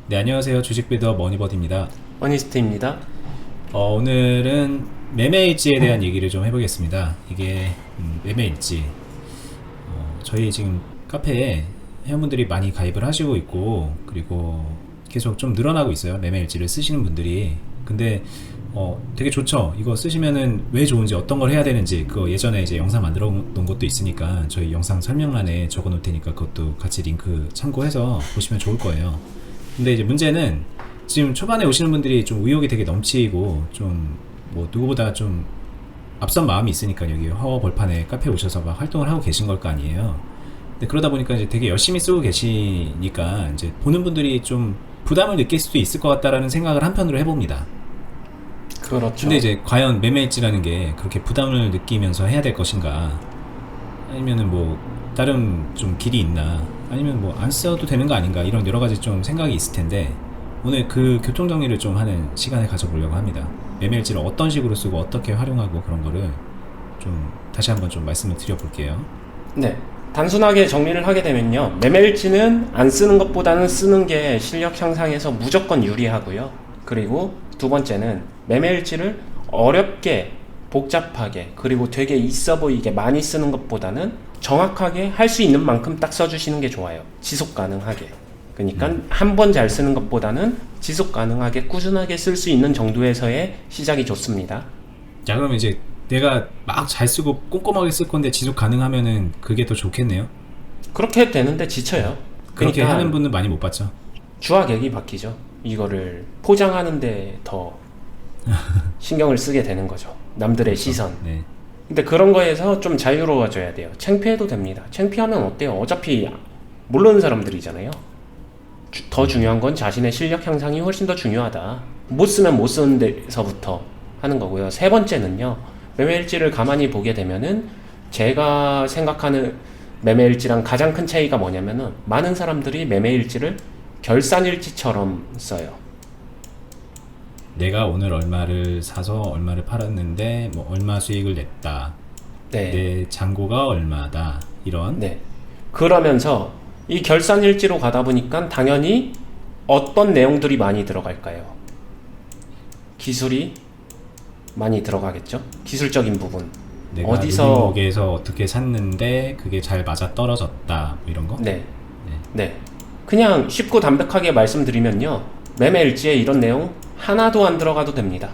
네, 안녕하세요. 주식빌더 머니버드입니다. 어니스트입니다. 오늘은 매매일지에 대한 얘기를 좀 해보겠습니다. 이게 매매일지 저희 지금 카페에 회원분들이 많이 가입을 하시고 있고, 그리고 계속 좀 늘어나고 있어요. 매매일지를 쓰시는 분들이. 근데 되게 좋죠. 이거 쓰시면은 왜 좋은지, 어떤 걸 해야 되는지, 그거 예전에 이제 영상 만들어 놓은 것도 있으니까 저희 영상 설명란에 적어 놓을 테니까 그것도 같이 링크 참고해서 보시면 좋을 거예요. 근데 이제 문제는 지금 초반에 오시는 분들이 좀 의욕이 되게 넘치고, 좀 뭐 누구보다 좀 앞선 마음이 있으니까 여기 허허벌판에 카페에 오셔서 막 활동을 하고 계신 걸 거 아니에요. 근데 그러다 보니까 이제 되게 열심히 쓰고 계시니까 이제 보는 분들이 좀 부담을 느낄 수도 있을 것 같다라는 생각을 한편으로 해봅니다. 그렇죠. 근데 이제 과연 매매일지라는 게 그렇게 부담을 느끼면서 해야 될 것인가, 아니면은 뭐 다른 좀 길이 있나, 아니면 뭐 안 써도 되는 거 아닌가, 이런 여러 가지 좀 생각이 있을 텐데, 오늘 그 교통 정리를 좀 하는 시간을 가져보려고 합니다. 매매일지를 어떤 식으로 쓰고 어떻게 활용하고, 그런 거를 좀 다시 한번 좀 말씀을 드려볼게요. 네. 단순하게 정리를 하게 되면요. 매매일지는 안 쓰는 것보다는 쓰는 게 실력 향상에서 무조건 유리하고요. 그리고 두 번째는 매매일지를 어렵게, 복잡하게, 그리고 되게 있어 보이게 많이 쓰는 것보다는 정확하게 할 수 있는 만큼 딱 써주시는 게 좋아요. 지속 가능하게. 그러니까 한 번 잘 쓰는 것보다는 지속 가능하게 꾸준하게 쓸 수 있는 정도에서의 시작이 좋습니다. 자, 그럼 이제 내가 막 잘 쓰고 꼼꼼하게 쓸 건데 지속 가능하면은 그게 더 좋겠네요. 그렇게 되는데 지쳐요. 그렇게 그러니까 하는 분은 많이 못 봤죠. 주화객이 바뀌죠. 이거를 포장하는데 더 신경을 쓰게 되는 거죠. 남들의 그렇죠. 시선. 네. 근데 그런 거에서 좀 자유로워져야 돼요. 창피해도 됩니다. 창피하면 어때요? 어차피 모르는 사람들이잖아요. 더 중요한 건 자신의 실력 향상이 훨씬 더 중요하다. 못 쓰면 못 쓰는 데서부터 하는 거고요. 세 번째는요. 매매일지를 가만히 보게 되면은 제가 생각하는 매매일지랑 가장 큰 차이가 뭐냐면은 많은 사람들이 매매일지를 결산일지처럼 써요. 내가 오늘 얼마를 사서 얼마를 팔았는데 뭐 얼마 수익을 냈다, 네. 내 잔고가 얼마다, 이런. 네. 그러면서 이 결산일지로 가다 보니까 당연히 어떤 내용들이 많이 들어갈까요? 기술이 많이 들어가겠죠? 기술적인 부분. 내가 어디서, 누리목에서 어떻게 샀는데 그게 잘 맞아 떨어졌다, 뭐 이런 거. 네. 네. 네. 그냥 쉽고 담백하게 말씀드리면요. 매매일지에 이런 내용 하나도 안 들어가도 됩니다.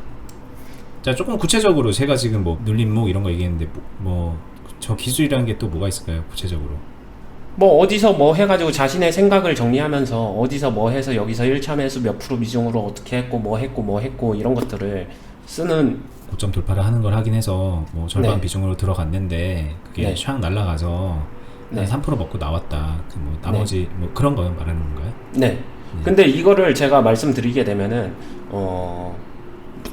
자, 조금 구체적으로 제가 지금 뭐 눌림목 이런 거 얘기했는데 뭐 저 기술이라는 게 또 뭐가 있을까요, 구체적으로? 뭐 어디서 뭐 해가지고 자신의 생각을 정리하면서 어디서 뭐 해서 여기서 1차 매수 몇 프로 비중으로 어떻게 했고 뭐 했고 이런 것들을 쓰는. 고점 돌파를 하는 걸 하긴 해서 뭐 절반 네. 비중으로 들어갔는데 그게 네. 샥 날라가서 네. 한 3% 먹고 나왔다. 그 뭐 나머지 뭐 그런 거 말하는 건가요? 네. 근데 이거를 제가 말씀드리게 되면은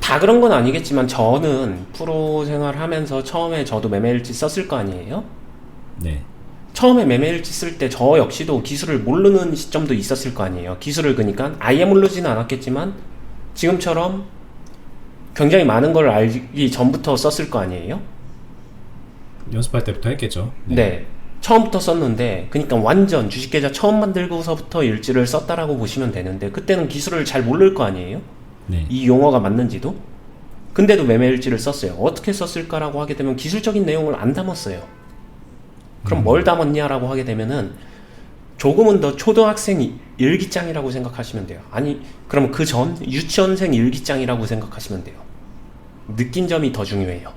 다 그런 건 아니겠지만 저는 프로 생활하면서 처음에 저도 매매일지 썼을 거 아니에요? 네. 처음에 매매일지 쓸 때 저 역시도 기술을 모르는 시점도 있었을 거 아니에요. 기술을 그러니까 아예 모르지는 않았겠지만 지금처럼 굉장히 많은 걸 알기 전부터 썼을 거 아니에요? 연습할 때부터 했겠죠. 네. 처음부터 썼는데 그러니까 완전 주식계좌 처음 만들고서부터 일지를 썼다라고 보시면 되는데 그때는 기술을 잘 모를 거 아니에요? 네. 이 용어가 맞는지도? 근데도 매매일지를 썼어요. 어떻게 썼을까라고 하게 되면 기술적인 내용을 안 담았어요. 그럼 뭘 담았냐라고 하게 되면은 조금은 더 초등학생 일기장이라고 생각하시면 돼요. 아니, 그럼 그 전 유치원생 일기장이라고 생각하시면 돼요. 느낀 점이 더 중요해요.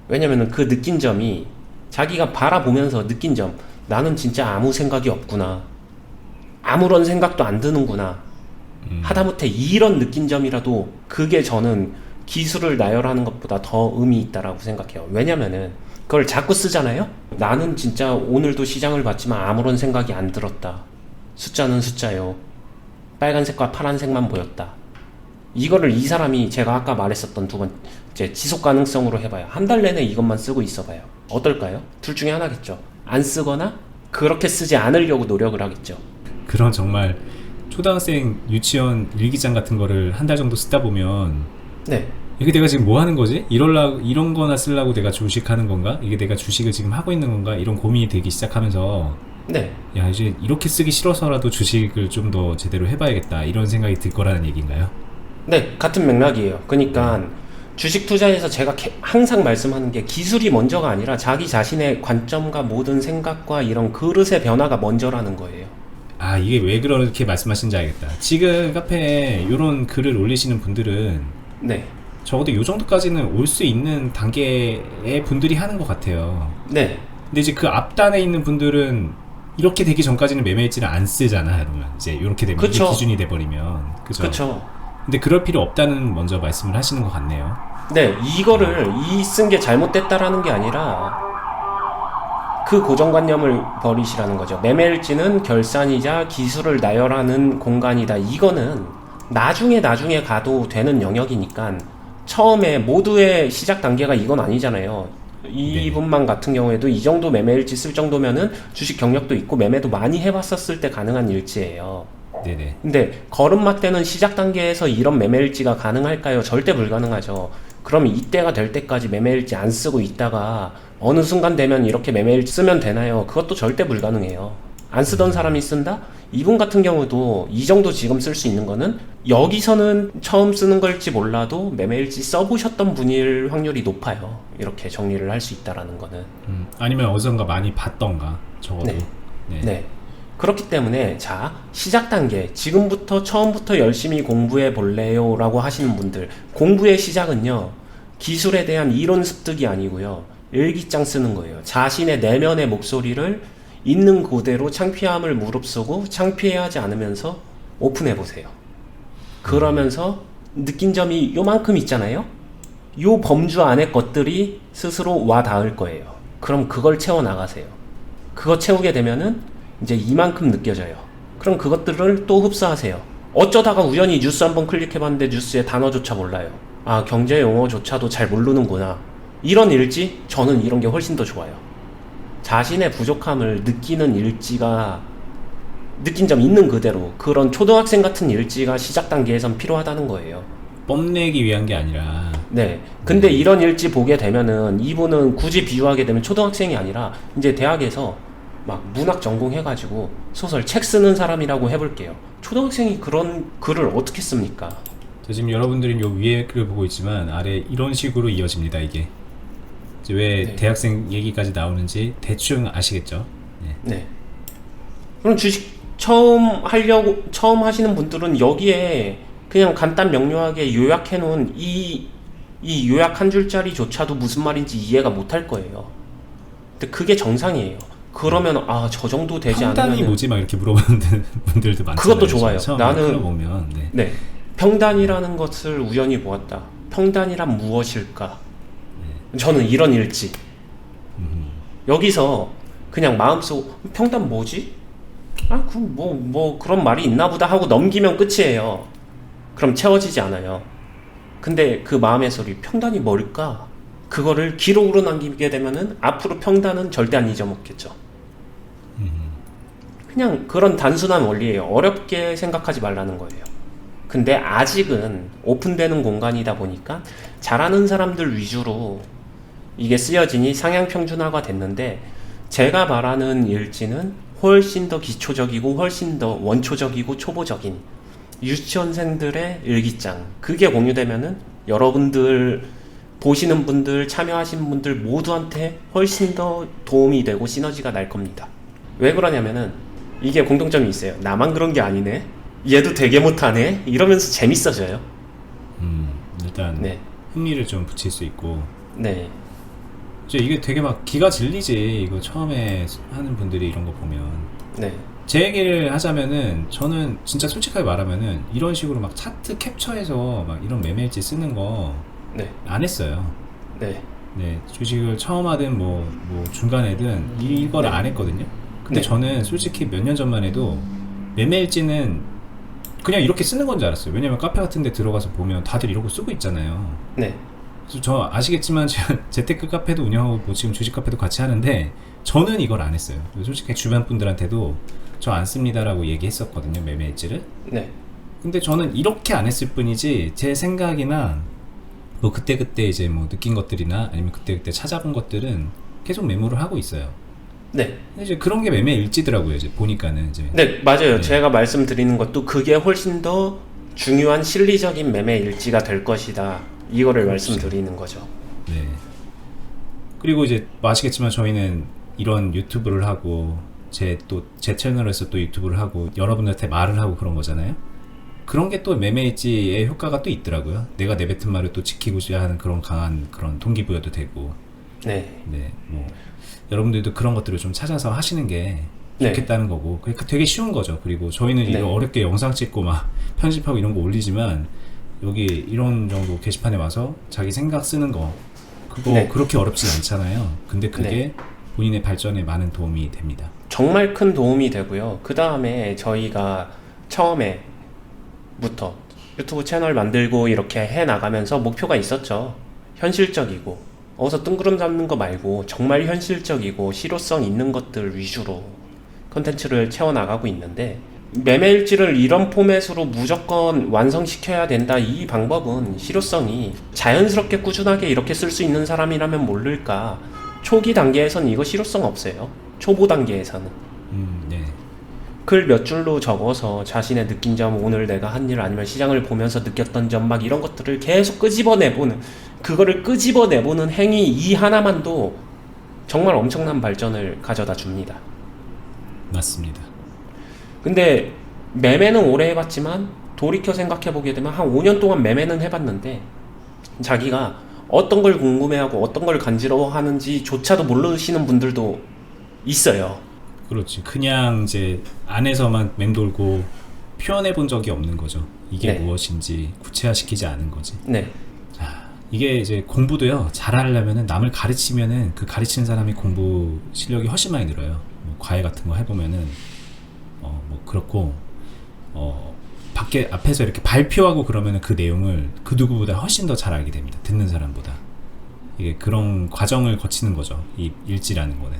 왜냐면은 그 느낀 점이 자기가 바라보면서 느낀 점, 나는 진짜 아무 생각이 없구나. 아무런 생각도 안 드는구나. 하다못해 이런 느낀 점이라도 그게 저는 기술을 나열하는 것보다 더 의미 있다라고 생각해요. 왜냐면은 그걸 자꾸 쓰잖아요. 나는 진짜 오늘도 시장을 봤지만 아무런 생각이 안 들었다. 숫자는 숫자요. 빨간색과 파란색만 보였다. 이거를 이 사람이 제가 아까 말했었던 두 번째 지속 가능성으로 해봐요. 한 달 내내 이것만 쓰고 있어봐요. 어떨까요? 둘 중에 하나겠죠. 안 쓰거나 그렇게 쓰지 않으려고 노력을 하겠죠. 그런 정말 초등학생 유치원 일기장 같은 거를 한 달 정도 쓰다 보면, 네. 이게 내가 지금 뭐 하는 거지? 이런 거나 쓰려고 내가 주식하는 건가? 이게 내가 주식을 지금 하고 있는 건가? 이런 고민이 되기 시작하면서 네. 야 이제 이렇게 쓰기 싫어서라도 주식을 좀 더 제대로 해봐야겠다 이런 생각이 들 거라는 얘기인가요? 네, 같은 맥락이에요. 그러니까 주식 투자에서 제가 항상 말씀하는 게 기술이 먼저가 아니라 자기 자신의 관점과 모든 생각과 이런 그릇의 변화가 먼저라는 거예요. 아 이게 왜 그렇게 말씀하시는지 알겠다. 지금 카페에 이런 글을 올리시는 분들은 네. 적어도 이 정도까지는 올 수 있는 단계의 분들이 하는 것 같아요. 네. 근데 이제 그 앞단에 있는 분들은 이렇게 되기 전까지는 매매일지를 안 쓰잖아. 그러면 이제 이렇게 되면 이게 그쵸. 기준이 돼버리면 그죠? 그렇죠. 근데 그럴 필요 없다는 먼저 말씀을 하시는 것 같네요. 네, 이거를 쓴 게 잘못됐다라는 게 아니라 그 고정관념을 버리시라는 거죠. 매매일지는 결산이자 기술을 나열하는 공간이다. 이거는 나중에 가도 되는 영역이니까 처음에 모두의 시작 단계가 이건 아니잖아요. 이분만 같은 경우에도 이 정도 매매일지 쓸 정도면은 주식 경력도 있고 매매도 많이 해봤었을 때 가능한 일지예요. 네네. 근데 걸음마 때는 시작 단계에서 이런 매매일지가 가능할까요? 절대 불가능하죠. 그럼 이때가 될 때까지 매매일지 안 쓰고 있다가 어느 순간 되면 이렇게 매매일지 쓰면 되나요? 그것도 절대 불가능해요. 안 쓰던 사람이 쓴다? 이분 같은 경우도 이 정도 지금 쓸 수 있는 거는 여기서는 처음 쓰는 걸지 몰라도 매매일지 써보셨던 분일 확률이 높아요. 이렇게 정리를 할 수 있다라는 거는. 아니면 어디선가 많이 봤던가 적어도. 네. 네. 그렇기 때문에 자 시작 단계 지금부터 처음부터 열심히 공부해 볼래요 라고 하시는 분들 공부의 시작은요 기술에 대한 이론 습득이 아니고요 일기장 쓰는 거예요. 자신의 내면의 목소리를 있는 그대로 창피함을 무릅쓰고 창피해하지 않으면서 오픈해 보세요. 그러면서 느낀 점이 요만큼 있잖아요. 요 범주 안의 것들이 스스로 와 닿을 거예요. 그럼 그걸 채워 나가세요. 그거 채우게 되면은 이제 이만큼 느껴져요. 그럼 그것들을 또 흡수하세요. 어쩌다가 우연히 뉴스 한번 클릭해봤는데 뉴스의 단어조차 몰라요. 아 경제 용어조차도 잘 모르는구나. 이런 일지 저는 이런 게 훨씬 더 좋아요. 자신의 부족함을 느끼는 일지가 느낀 점 있는 그대로 그런 초등학생 같은 일지가 시작 단계에선 필요하다는 거예요. 뽐내기 위한 게 아니라. 네. 근데 이런 일지 보게 되면은 이분은 굳이 비유하게 되면 초등학생이 아니라 이제 대학에서 막 문학 전공해가지고 소설 책 쓰는 사람이라고 해볼게요. 초등학생이 그런 글을 어떻게 씁니까? 저 지금 여러분들은 요 위에 글을 보고 있지만 아래 이런 식으로 이어집니다. 이게 이제 왜 네. 대학생 얘기까지 나오는지 대충 아시겠죠? 네. 네. 그럼 주식 처음 하시는 분들은 여기에 그냥 간단 명료하게 요약해 놓은 이 요약 한 줄짜리조차도 무슨 말인지 이해가 못할 거예요. 근데 그게 정상이에요. 그러면 아 저 정도 되지 않으면 평단이 뭐지 막 이렇게 물어보는 분들도 많잖아요. 그것도 좋아요. 나는 보면 네. 평단이라는 것을 우연히 보았다. 평단이란 무엇일까? 저는 이런 일지. 여기서 그냥 마음속 평단 뭐지? 아, 그 뭐 그런 말이 있나 보다 하고 넘기면 끝이에요. 그럼 채워지지 않아요. 근데 그 마음의 소리 평단이 뭘까? 그거를 기록으로 남기게 되면은 앞으로 평단은 절대 안 잊어먹겠죠. 그냥 그런 단순한 원리예요. 어렵게 생각하지 말라는 거예요. 근데 아직은 오픈되는 공간이다 보니까 잘하는 사람들 위주로 이게 쓰여지니 상향 평준화가 됐는데 제가 말하는 일지는 훨씬 더 기초적이고 훨씬 더 원초적이고 초보적인 유치원생들의 일기장 그게 공유되면은 여러분들 보시는 분들 참여하시는 분들 모두한테 훨씬 더 도움이 되고 시너지가 날 겁니다. 왜 그러냐면은 이게 공통점이 있어요. 나만 그런 게 아니네. 얘도 되게 못하네. 이러면서 재밌어져요. 일단 네. 흥미를 좀 붙일 수 있고. 네. 이게 되게 막 기가 질리지. 이거 처음에 하는 분들이 이런 거 보면. 네. 제 얘기를 하자면은 저는 진짜 솔직하게 말하면은 이런 식으로 막 차트 캡처해서 막 이런 매매일지 쓰는 거 안 네. 했어요. 네. 네, 주식을 처음 하든 뭐 중간에든 이걸 안 했거든요. 근데 네. 저는 솔직히 몇 년 전만 해도 매매일지는 그냥 이렇게 쓰는 건 줄 알았어요. 왜냐면 카페 같은 데 들어가서 보면 다들 이러고 쓰고 있잖아요. 네. 그래서 저 아시겠지만 제가 재테크 카페도 운영하고 뭐 지금 주식 카페도 같이 하는데 저는 이걸 안 했어요. 솔직히 주변 분들한테도 저 안 씁니다라고 얘기했었거든요. 매매일지를. 네. 근데 저는 이렇게 안 했을 뿐이지 제 생각이나 뭐 그때 이제 뭐 느낀 것들이나 아니면 그때 찾아본 것들은 계속 메모를 하고 있어요. 네. 근데 이제 그런 게 매매 일지더라고요. 이제 보니까는 이제. 네, 맞아요. 네. 제가 말씀드리는 것도 그게 훨씬 더 중요한 실리적인 매매 일지가 될 것이다. 이거를 그렇죠. 말씀드리는 거죠. 네. 그리고 이제 뭐 아시겠지만 저희는 이런 유튜브를 하고 제 채널에서 또 유튜브를 하고 여러분들한테 말을 하고 그런 거잖아요. 그런 게 또 매매일지의 효과가 또 있더라고요. 내가 내뱉은 말을 또 지키고자 하는 그런 강한 그런 동기부여도 되고. 네. 네, 뭐 여러분들도 그런 것들을 좀 찾아서 하시는 게 네. 좋겠다는 거고. 그러니까 되게 쉬운 거죠. 그리고 저희는 네. 이거 어렵게 영상 찍고 막 편집하고 이런 거 올리지만 여기 이런 정도 게시판에 와서 자기 생각 쓰는 거 그거 네. 그렇게 어렵진 않잖아요. 근데 그게 네. 본인의 발전에 많은 도움이 됩니다. 정말 큰 도움이 되고요. 그 다음에 저희가 처음에부터 유튜브 채널 만들고 이렇게 해 나가면서 목표가 있었죠. 현실적이고 어디서 뜬구름 잡는 거 말고 정말 현실적이고 실효성 있는 것들 위주로 컨텐츠를 채워 나가고 있는데, 매매일지를 이런 포맷으로 무조건 완성시켜야 된다, 이 방법은 실효성이 자연스럽게 꾸준하게 이렇게 쓸 수 있는 사람이라면 모를까, 초기 단계에서는 이거 실효성 없어요. 초보 단계에서는 네. 글 몇 줄로 적어서 자신의 느낀 점, 오늘 내가 한 일, 아니면 시장을 보면서 느꼈던 점, 막 이런 것들을 계속 끄집어내보는, 그거를 끄집어내보는 행위 이 하나만도 정말 엄청난 발전을 가져다 줍니다. 맞습니다. 근데 매매는 오래 해봤지만 돌이켜 생각해보게 되면 한 5년 동안 매매는 해봤는데 자기가 어떤 걸 궁금해하고 어떤 걸 간지러워하는지 조차도 모르시는 분들도 있어요. 그렇지. 그냥 이제 안에서만 맴돌고 표현해 본 적이 없는 거죠. 이게 네. 무엇인지 구체화시키지 않은 거지. 네. 자, 이게 이제 공부도요. 잘하려면은 남을 가르치면은 그 가르치는 사람이 공부 실력이 훨씬 많이 늘어요. 뭐 과외 같은 거 해보면은 뭐 그렇고 밖에 앞에서 이렇게 발표하고 그러면은 그 내용을 그 누구보다 훨씬 더 잘 알게 됩니다. 듣는 사람보다. 이게 그런 과정을 거치는 거죠. 이 일지라는 거는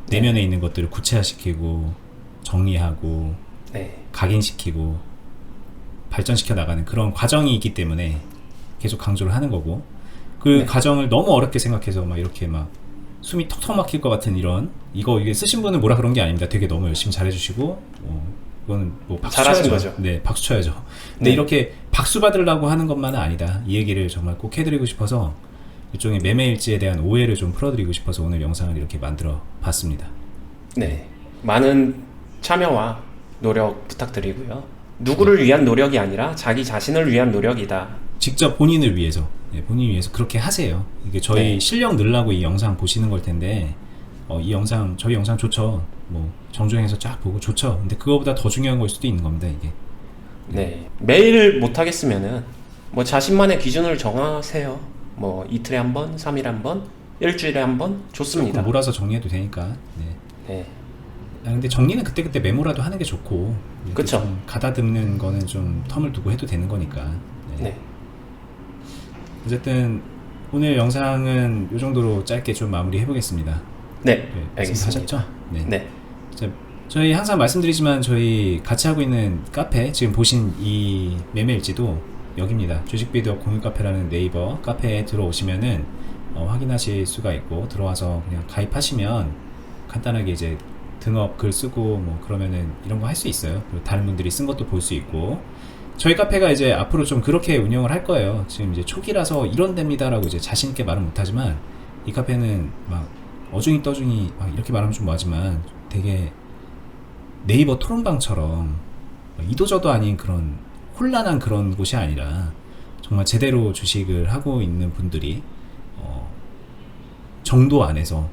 내면에 있는 것들을 구체화시키고 정리하고 네. 각인시키고 발전시켜 나가는 그런 과정이 있기 때문에 계속 강조를 하는 거고, 그 네. 과정을 너무 어렵게 생각해서 막 이렇게 막 숨이 턱턱 막힐 것 같은 이게 쓰신 분은 뭐라 그런 게 아닙니다. 되게 너무 열심히 잘해주시고 이건 뭐 박수 잘하신 쳐야죠. 거죠. 네, 박수 쳐야죠. 근데 네. 이렇게 박수 받으려고 하는 것만은 아니다. 이 얘기를 정말 꼭 해드리고 싶어서 일종의 매매일지에 대한 오해를 좀 풀어드리고 싶어서 오늘 영상을 이렇게 만들어 봤습니다. 네. 많은 참여와 노력 부탁드리고요. 누구를 위한 노력이 아니라 자기 자신을 위한 노력이다. 직접 본인을 위해서, 본인을 위해서 그렇게 하세요. 이게 저희 네. 실력 늘라고 이 영상 보시는 걸 텐데, 저희 영상 좋죠. 뭐 정주행해서 쫙 보고 좋죠. 근데 그거보다 더 중요한 걸 수도 있는 겁니다, 이게. 네. 매일 못하겠으면은 뭐 자신만의 기준을 정하세요. 뭐 이틀에 한 번, 3일에 한 번, 일주일에 한 번, 좋습니다. 조금 몰아서 정리해도 되니까. 네. 네. 근데 정리는 그때그때 메모라도 하는 게 좋고, 이렇게 그쵸. 좀 가다듬는 거는 좀 텀을 두고 해도 되는 거니까. 네. 어쨌든 오늘 영상은 이 정도로 짧게 좀 마무리해 보겠습니다. 네. 말씀하셨죠? 알겠습니다. 네. 네. 자, 저희 항상 말씀드리지만 저희 같이 하고 있는 카페, 지금 보신 이 매매일지도 여기입니다. 주식비디오 공유 카페라는 네이버 카페에 들어오시면은 확인하실 수가 있고, 들어와서 그냥 가입하시면 간단하게 이제 등업 글 쓰고 뭐 그러면은 이런 거 할 수 있어요. 그리고 다른 분들이 쓴 것도 볼 수 있고, 저희 카페가 이제 앞으로 좀 그렇게 운영을 할 거예요. 지금 이제 초기라서 이런 됩니다라고 이제 자신있게 말은 못하지만, 이 카페는 막 어중이 떠중이 막 이렇게 말하면 좀 뭐하지만 되게 네이버 토론방처럼 이도저도 아닌 그런 혼란한 그런 곳이 아니라 정말 제대로 주식을 하고 있는 분들이 정도 안에서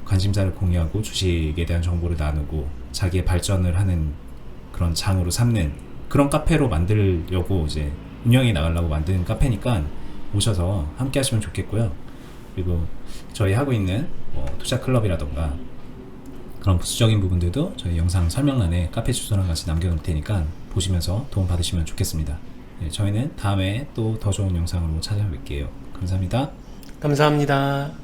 관심사를 공유하고 주식에 대한 정보를 나누고 자기의 발전을 하는 그런 장으로 삼는 그런 카페로 만들려고 이제 운영해 나가려고 만든 카페니까 오셔서 함께 하시면 좋겠고요. 그리고 저희 하고 있는 투자 클럽이라던가 그런 부수적인 부분들도 저희 영상 설명란에 카페 주소랑 같이 남겨놓을 테니까 보시면서 도움 받으시면 좋겠습니다. 네, 저희는 다음에 또 더 좋은 영상으로 찾아뵐게요. 감사합니다. 감사합니다.